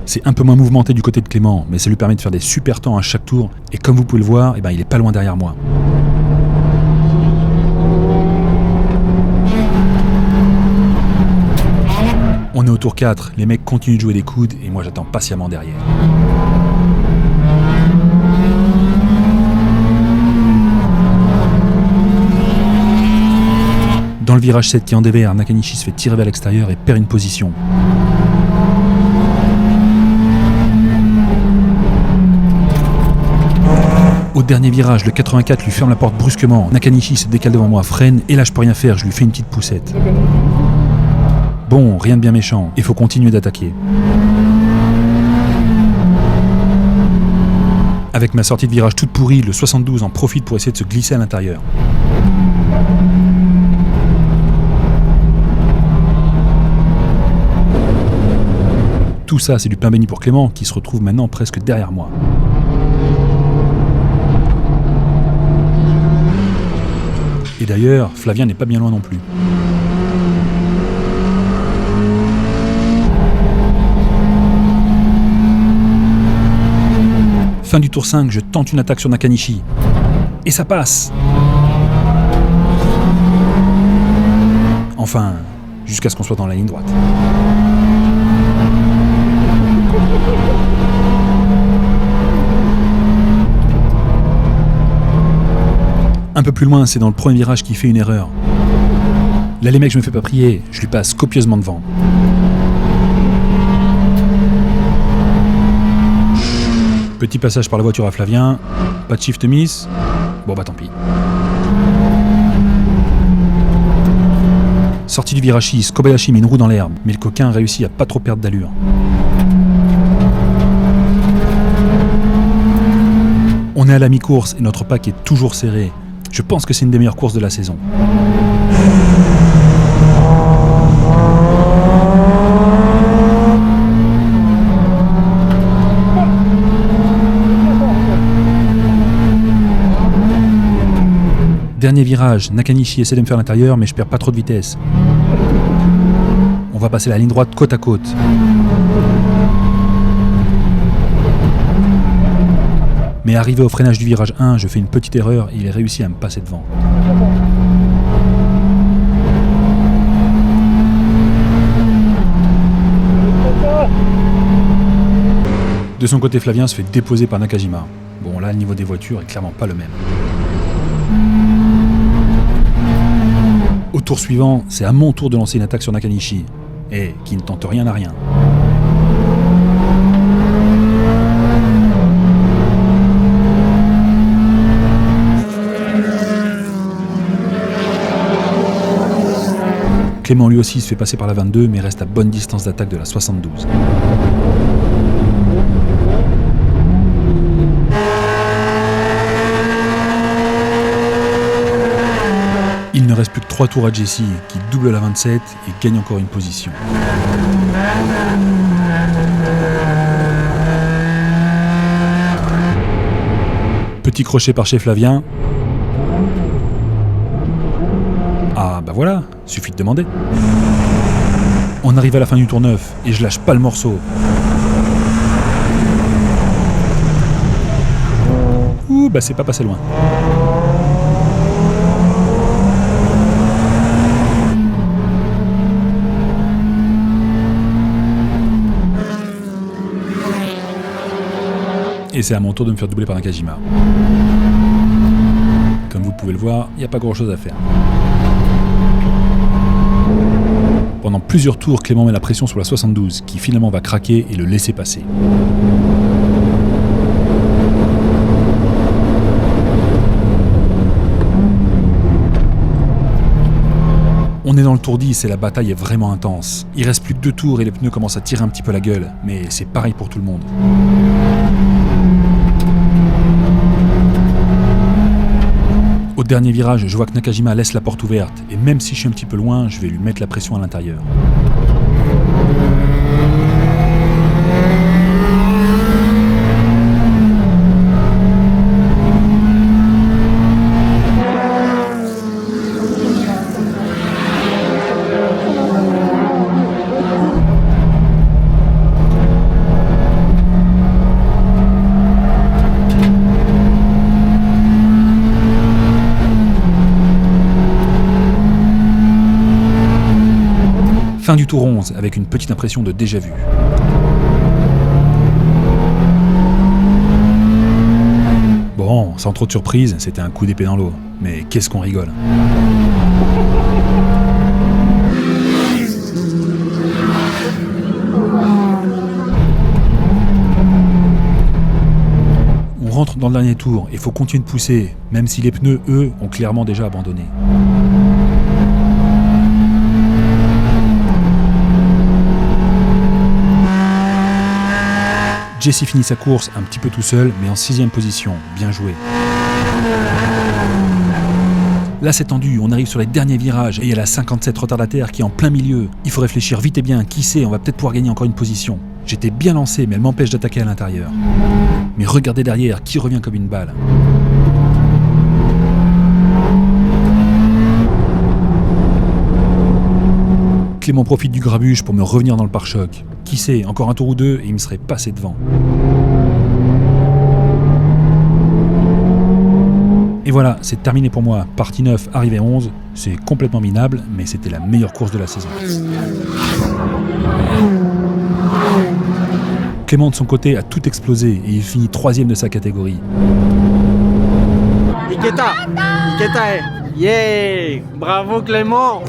C'est un peu moins mouvementé du côté de Clément, mais ça lui permet de faire des super temps à chaque tour, et comme vous pouvez le voir, il est pas loin derrière moi. On est au tour 4, les mecs continuent de jouer des coudes, et moi j'attends patiemment derrière. Dans le virage 7 qui est en dévers, Nakanishi se fait tirer vers l'extérieur et perd une position. Au dernier virage, le 84 lui ferme la porte brusquement. Nakanishi se décale devant moi, freine, et là je peux rien faire, je lui fais une petite poussette. Bon, rien de bien méchant, il faut continuer d'attaquer. Avec ma sortie de virage toute pourrie, le 72 en profite pour essayer de se glisser à l'intérieur. Tout ça, c'est du pain béni pour Clément, qui se retrouve maintenant presque derrière moi. Et d'ailleurs, Flavien n'est pas bien loin non plus. Fin du tour 5, je tente une attaque sur Nakanishi. Et ça passe. Enfin, jusqu'à ce qu'on soit dans la ligne droite. Un peu plus loin, c'est dans le premier virage qu'il fait une erreur. Là, les mecs, je me fais pas prier, je lui passe copieusement devant. Petit passage par la voiture à Flavien, pas de shift miss, bon bah tant pis. Sortie du virage 6, Kobayashi met une roue dans l'herbe, mais le coquin réussit à pas trop perdre d'allure. On est à la mi-course et notre pack est toujours serré. Je pense que c'est une des meilleures courses de la saison. Dernier virage, Nakanishi essaie de me faire l'intérieur, mais je perds pas trop de vitesse. On va passer la ligne droite côte à côte. Mais arrivé au freinage du virage 1, je fais une petite erreur et il a réussi à me passer devant. De son côté, Flavien se fait déposer par Nakajima. Bon, là, le niveau des voitures est clairement pas le même. Au tour suivant, c'est à mon tour de lancer une attaque sur Nakanishi, et qui ne tente rien à rien. Clément lui aussi se fait passer par la 22, mais reste à bonne distance d'attaque de la 72. Il ne reste plus que 3 tours à Jesse, qui double la 27 et gagne encore une position. Petit crochet par chez Flavien. Ah bah voilà, suffit de demander. On arrive à la fin du tour 9 et je lâche pas le morceau. Ouh bah c'est pas passé loin. Et c'est à mon tour de me faire doubler par Nakajima. Comme vous pouvez le voir, il n'y a pas grand chose à faire. Pendant plusieurs tours, Clément met la pression sur la 72, qui finalement va craquer et le laisser passer. On est dans le tour 10 et la bataille est vraiment intense. Il reste plus que 2 tours et les pneus commencent à tirer un petit peu la gueule, mais c'est pareil pour tout le monde. Au dernier virage, je vois que Nakajima laisse la porte ouverte, et même si je suis un petit peu loin, je vais lui mettre la pression à l'intérieur. Fin du tour 11, avec une petite impression de déjà-vu. Bon, sans trop de surprise, c'était un coup d'épée dans l'eau. Mais qu'est-ce qu'on rigole. On rentre dans le dernier tour et faut continuer de pousser, même si les pneus, eux, ont clairement déjà abandonné. Jesse finit sa course un petit peu tout seul, mais en 6ème position. Bien joué. Là c'est tendu, on arrive sur les derniers virages et il y a la 57 retardataire qui est en plein milieu. Il faut réfléchir vite et bien, qui sait, on va peut-être pouvoir gagner encore une position. J'étais bien lancé, mais elle m'empêche d'attaquer à l'intérieur. Mais regardez derrière, qui revient comme une balle. Clément profite du grabuge pour me revenir dans le pare-choc. Qui sait, encore un tour ou deux et il me serait passé devant. Et voilà, c'est terminé pour moi. Partie 9, arrivée 11. C'est complètement minable, mais c'était la meilleure course de la saison. Clément de son côté a tout explosé et il finit 3ème de sa catégorie. Iketa, yeah, bravo Clément.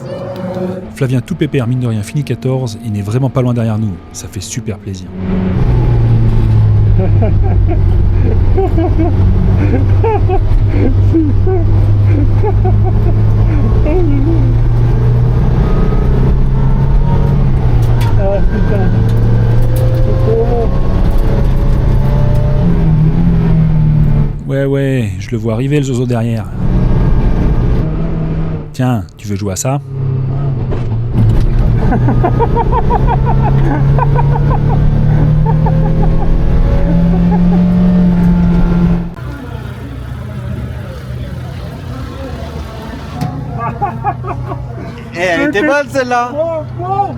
Flavien tout pépère, mine de rien, finit 14 et n'est vraiment pas loin derrière nous. Ça fait super plaisir. Ouais, je le vois arriver le zozo derrière. Tiens, tu veux jouer à ça ? Eh, elle était bonne celle-là. Trop bon.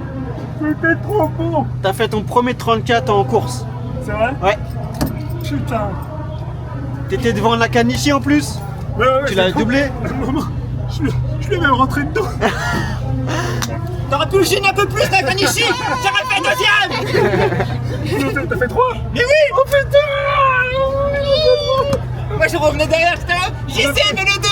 C'était trop bon. T'as fait ton premier 34 en course. C'est vrai? Ouais. Putain. T'étais devant Nakanishi en plus. Ouais, Tu l'as doublé. Je lui ai même rentré dedans. T'aurais pu le gêner un peu plus, Nakanishi. J'aurais fait deuxième. T'as fait 3? Mais oui. Oh putain. Moi je revenais derrière, j'étais là. J'y sais, mais le 2.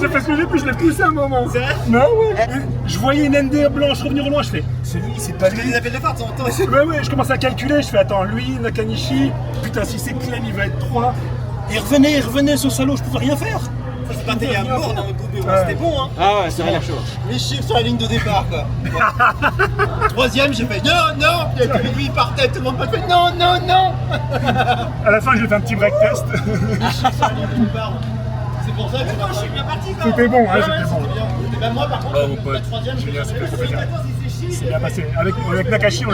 J'ai fait ce que j'ai pu, je l'ai poussé un moment. C'est vrai? Non, ouais. Je voyais une ND blanche revenir au loin, je fais. C'est lui, c'est pas lui. Il appelle les phares de temps en temps. Ouais, je commence à calculer, je fais attends, lui, Nakanishi, putain, si c'est Clem, il va être 3. Et revenez, ce salaud, je pouvais rien faire. Je battais à mort dans le groupe, c'était bon, hein. Ah ouais, c'est vraiment chaud. Les chiffres sur la ligne de départ, quoi. Troisième, j'ai fait non. Et puis lui, il partait, tout le monde m'a fait non. À la fin, j'ai fait un petit break test. Les chiffres sur la ligne de départ. C'est pour ça que je suis bien parti, quoi. C'était bon, hein, c'était bon. Et ben moi, par contre, Oh, mon pote. la troisième, j'ai Génial, fait c'est c'est C'est bien passé. Avec Nakanishi, on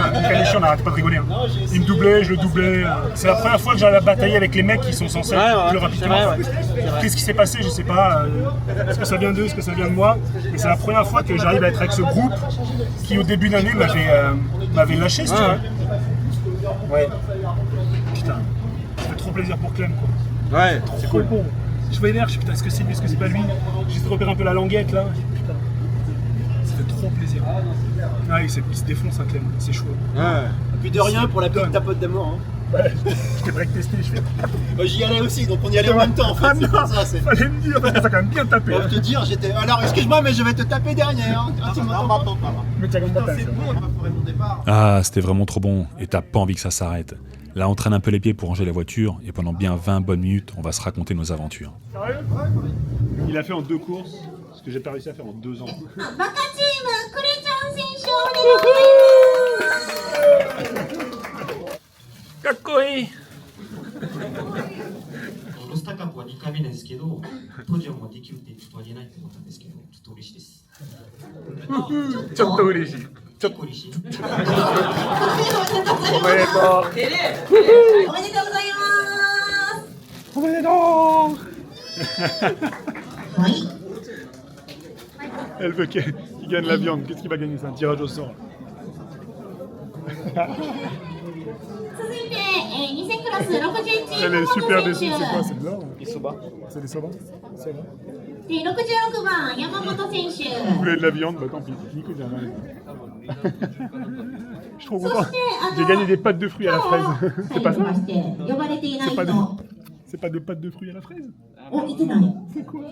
n'arrête pas de rigoler. Hein. Il me doublait, je le doublais. C'est la première fois que j'arrive à batailler avec les mecs qui sont censés plus rapidement. Qu'est-ce qui s'est passé? Je sais pas. Est-ce que ça vient d'eux? Est-ce que ça vient de moi? Mais c'est la première fois que j'arrive à être avec ce groupe qui, au début d'année, m'avait lâché, si tu veux. Ouais. Putain. Ça fait trop plaisir pour Clem, quoi. Ouais. C'est cool. Bon. Je voyais l'air, je suis putain, est-ce que c'est lui, est-ce que c'est pas lui? J'essaie de repérer un peu la languette là. Putain. Ça fait trop plaisir. Ah, il se défonce, hein, Clem, c'est chaud. Ouais. Puis de rien pour la petite tapote d'amour, hein. Ouais, je t'ai break testé, je fais. J'y allais aussi, donc on y allait en même temps en fait. C'est pour ça, c'est. Fallait me dire, parce que ça a quand même bien tapé. Pour te dire, j'étais. Alors excuse-moi, mais je vais te taper derrière. Hein. Ah, tu m'entends pas. Mais t'as Putain, c'est bon, on va foirer mon départ. Ah, c'était vraiment trop bon et t'as pas envie que ça s'arrête. Là, on traîne un peu les pieds pour ranger la voiture et pendant bien 20 bonnes minutes, on va se raconter nos aventures. Sérieux? Il a fait en 2 courses ce que j'ai pas réussi à faire en 2 ans. バカチーム、クレちゃん選手お願いします。かっこいい。ロスターカップは2回目なんですけど、ポジョンもできるってちょっとありえないと思ったんですけど、ちょっと嬉しいです。ちょっと嬉しい。ちょっと嬉しい。おめでとう。おめでとうございます。おめでとう。Elle veut qu'il gagne la viande. Qu'est-ce qu'il va gagner? C'est un tirage au sort. 続いて、2000クラス61 Elle est super déçue. 本 C'est quoi? 選 C'est de l'or? Des soba. C'est des soba? C'est vrai. 手で66番山本選手。 Vous voulez de la viande? Bah tant pis. Nico, j'ai rien. Je suis trop content. J'ai gagné des pâtes de fruits à la fraise. C'est pas ça? 呼ばれていない C'est 人。 pas des pâtes de fruits à la fraise? お、いてない。C'est quoi?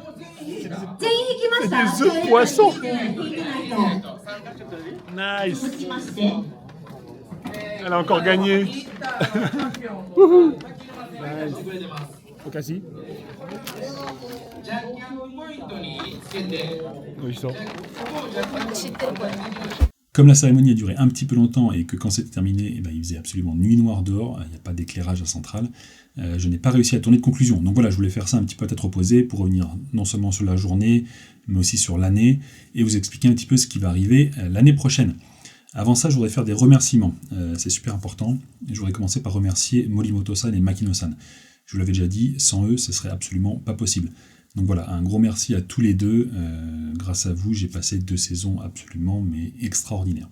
全員引きました。 C'est des œufs de poisson. 引いてない人。 Nice. 引きまして。 Elle a encore gagné. Wouhou. Nice. Okasi. Oui, il sort. Comme la cérémonie a duré un petit peu longtemps et que quand c'était terminé, il faisait absolument nuit noire dehors, il n'y a pas d'éclairage à Centrale, je n'ai pas réussi à tourner de conclusion. Donc voilà, je voulais faire ça un petit peu à tête reposée pour revenir non seulement sur la journée, mais aussi sur l'année, et vous expliquer un petit peu ce qui va arriver l'année prochaine. Avant ça, je voudrais faire des remerciements, c'est super important. Je voudrais commencer par remercier Morimoto-san et Makino-san. Je vous l'avais déjà dit, sans eux, ce serait absolument pas possible. Donc voilà, un gros merci à tous les deux. Grâce à vous, j'ai passé 2 saisons absolument mais extraordinaires.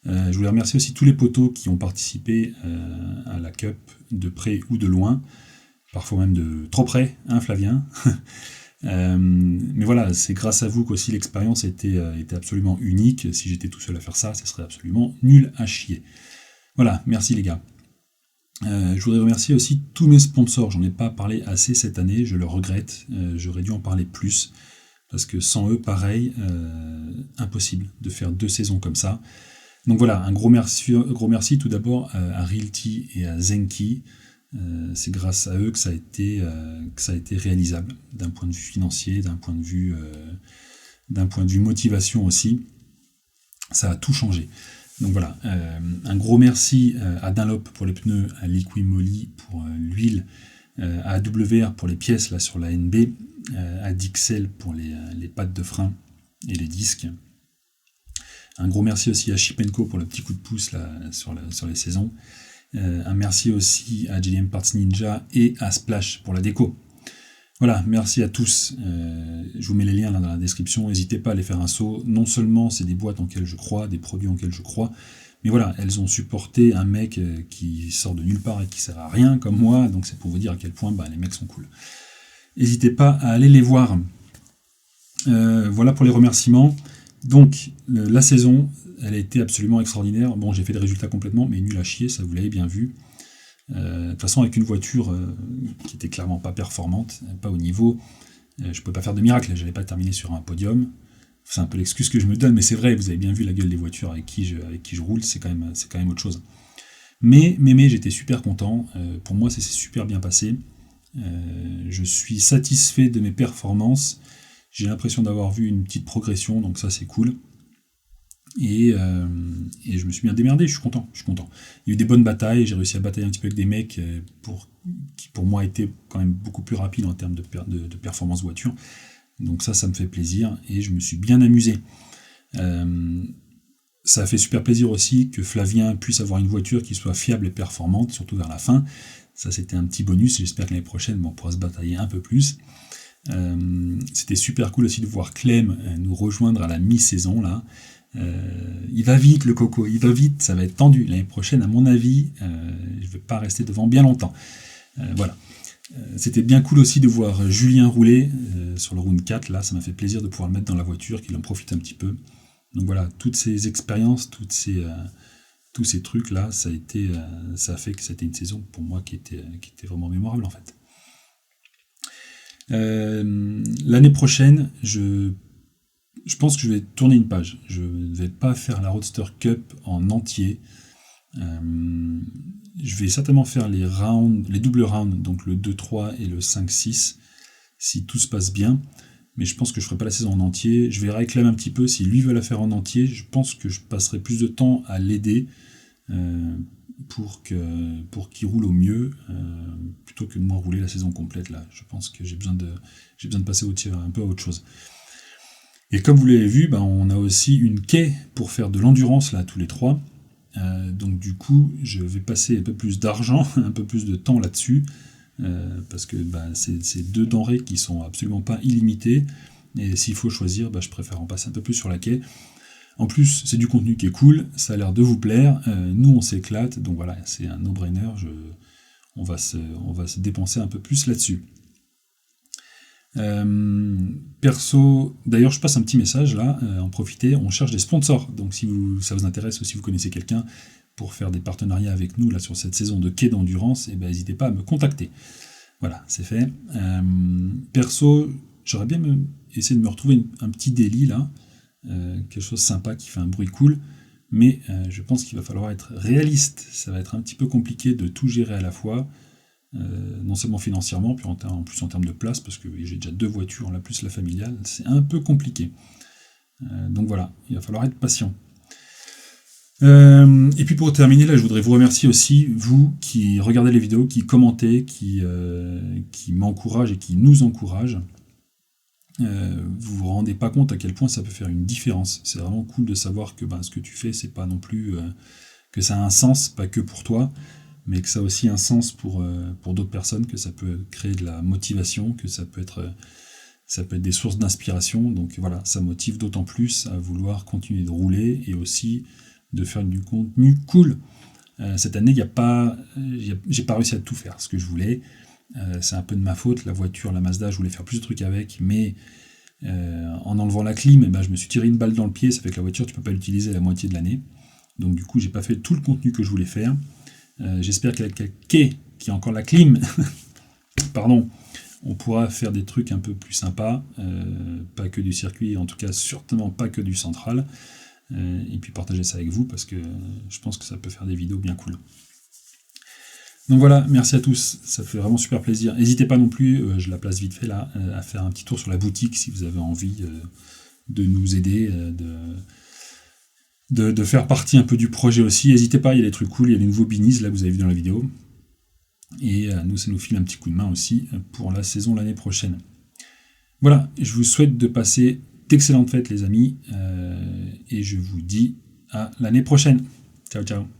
Je voulais remercier aussi tous les poteaux qui ont participé à la Cup, de près ou de loin, parfois même de trop près, hein Flavien. Mais voilà, c'est grâce à vous qu'aussi l'expérience était absolument unique. Si j'étais tout seul à faire ça, ce serait absolument nul à chier. Voilà, merci les gars. Je voudrais remercier aussi tous mes sponsors. J'en ai pas parlé assez cette année, je le regrette. J'aurais dû en parler plus, parce que sans eux, pareil, impossible de faire 2 saisons comme ça. Donc voilà, un gros merci tout d'abord à Realty et à Zenki. C'est grâce à eux que ça a été réalisable, d'un point de vue financier, d'un point de vue motivation aussi. Ça a tout changé. Donc voilà, un gros merci à Dunlop pour les pneus, à Liqui-Moly pour l'huile, à AWR pour les pièces là sur la NB, à Dixel pour les pattes de frein et les disques. Un gros merci aussi à Ship&Co pour le petit coup de pouce là, sur les saisons. Un merci aussi à JDM Parts Ninja et à Splash pour la déco. Voilà, merci à tous. Je vous mets les liens là dans la description. N'hésitez pas à aller faire un saut. Non seulement c'est des boîtes en lesquelles je crois, des produits en lesquels je crois, mais voilà, elles ont supporté un mec qui sort de nulle part et qui sert à rien comme moi. Donc c'est pour vous dire à quel point les mecs sont cool. N'hésitez pas à aller les voir. Voilà pour les remerciements. Donc, la saison, elle a été absolument extraordinaire. Bon, j'ai fait des résultats complètement, mais nul à chier, ça vous l'avez bien vu. De toute façon, avec une voiture qui était clairement pas performante, pas au niveau, je ne pouvais pas faire de miracle, je n'allais pas terminer sur un podium. C'est un peu l'excuse que je me donne, mais c'est vrai, vous avez bien vu la gueule des voitures avec qui je roule, c'est quand même autre chose. Mais j'étais super content. Pour moi, ça s'est super bien passé. Je suis satisfait de mes performances. J'ai l'impression d'avoir vu une petite progression, donc ça c'est cool. Et je me suis bien démerdé, je suis content. Il y a eu des bonnes batailles, j'ai réussi à batailler un petit peu avec des mecs qui pour moi étaient quand même beaucoup plus rapides en termes de performance voiture. Donc ça me fait plaisir et je me suis bien amusé. Ça a fait super plaisir aussi que Flavien puisse avoir une voiture qui soit fiable et performante, surtout vers la fin. Ça c'était un petit bonus, j'espère que l'année prochaine on pourra se batailler un peu plus. C'était super cool aussi de voir Clem nous rejoindre à la mi-saison là. Il va vite le coco, il va vite, ça va être tendu. L'année prochaine, à mon avis, je ne vais pas rester devant bien longtemps. Voilà. C'était bien cool aussi de voir Julien rouler sur le round 4, là, ça m'a fait plaisir de pouvoir le mettre dans la voiture, qu'il en profite un petit peu. Donc voilà, toutes ces expériences, tous ces trucs là, ça a fait que c'était une saison pour moi qui était vraiment mémorable en fait. L'année prochaine, je pense que je vais tourner une page. Je ne vais pas faire la Roadster Cup en entier. Je vais certainement faire les doubles rounds, donc le 2-3 et le 5-6, si tout se passe bien. Mais je pense que je ne ferai pas la saison en entier. Je vais réclamer un petit peu. Si lui veut la faire en entier, je pense que je passerai plus de temps à l'aider pour qu'il roule au mieux, plutôt que de moi rouler la saison complète là. Je pense que j'ai besoin de passer un peu à autre chose. Et comme vous l'avez vu, on a aussi une quai pour faire de l'endurance là tous les 3. Donc du coup, je vais passer un peu plus d'argent, un peu plus de temps là-dessus, parce que c'est 2 denrées qui sont absolument pas illimitées. Et s'il faut choisir, je préfère en passer un peu plus sur la quai. En plus, c'est du contenu qui est cool, ça a l'air de vous plaire, nous on s'éclate, donc voilà, c'est un no-brainer, on va se dépenser un peu plus là-dessus. Perso, d'ailleurs je passe un petit message là, en profitez, on cherche des sponsors, donc si ça vous intéresse ou si vous connaissez quelqu'un pour faire des partenariats avec nous là sur cette saison de quai d'endurance, n'hésitez pas à me contacter. Voilà, c'est fait. Perso, j'aurais bien essayé de me retrouver un petit daily là, quelque chose sympa qui fait un bruit cool, mais je pense qu'il va falloir être réaliste. Ça va être un petit peu compliqué de tout gérer à la fois, non seulement financièrement, puis en plus en termes de place, parce que j'ai déjà 2 voitures, là plus la familiale, c'est un peu compliqué. Donc voilà, il va falloir être patient. Et puis pour terminer, là, je voudrais vous remercier aussi, vous qui regardez les vidéos, qui commentez, qui m'encouragent et qui nous encouragent. Vous vous rendez pas compte à quel point ça peut faire une différence. C'est vraiment cool de savoir que ce que tu fais, c'est pas non plus que ça a un sens, pas que pour toi, mais que ça a aussi un sens pour d'autres personnes, que ça peut créer de la motivation, que ça peut être Ça peut être des sources d'inspiration, donc voilà, ça motive d'autant plus à vouloir continuer de rouler et aussi de faire du contenu cool. Cette année, j'ai pas réussi à tout faire ce que je voulais. C'est un peu de ma faute. La voiture, la Mazda, je voulais faire plus de trucs avec, mais en enlevant la clim, je me suis tiré une balle dans le pied. Ça fait que la voiture, tu peux pas l'utiliser la moitié de l'année. Donc du coup, j'ai pas fait tout le contenu que je voulais faire. J'espère qu'avec qui a encore la clim, pardon, on pourra faire des trucs un peu plus sympas, pas que du circuit, en tout cas certainement pas que du central, et puis partager ça avec vous parce que je pense que ça peut faire des vidéos bien cool. Donc voilà, merci à tous, ça fait vraiment super plaisir. N'hésitez pas non plus, je la place vite fait là, à faire un petit tour sur la boutique si vous avez envie de nous aider, de faire partie un peu du projet aussi. N'hésitez pas, il y a des trucs cool, il y a des nouveaux beanies là, vous avez vu dans la vidéo. Et nous, ça nous file un petit coup de main aussi pour la saison l'année prochaine. Voilà, je vous souhaite de passer d'excellentes fêtes les amis, et je vous dis à l'année prochaine. Ciao, ciao.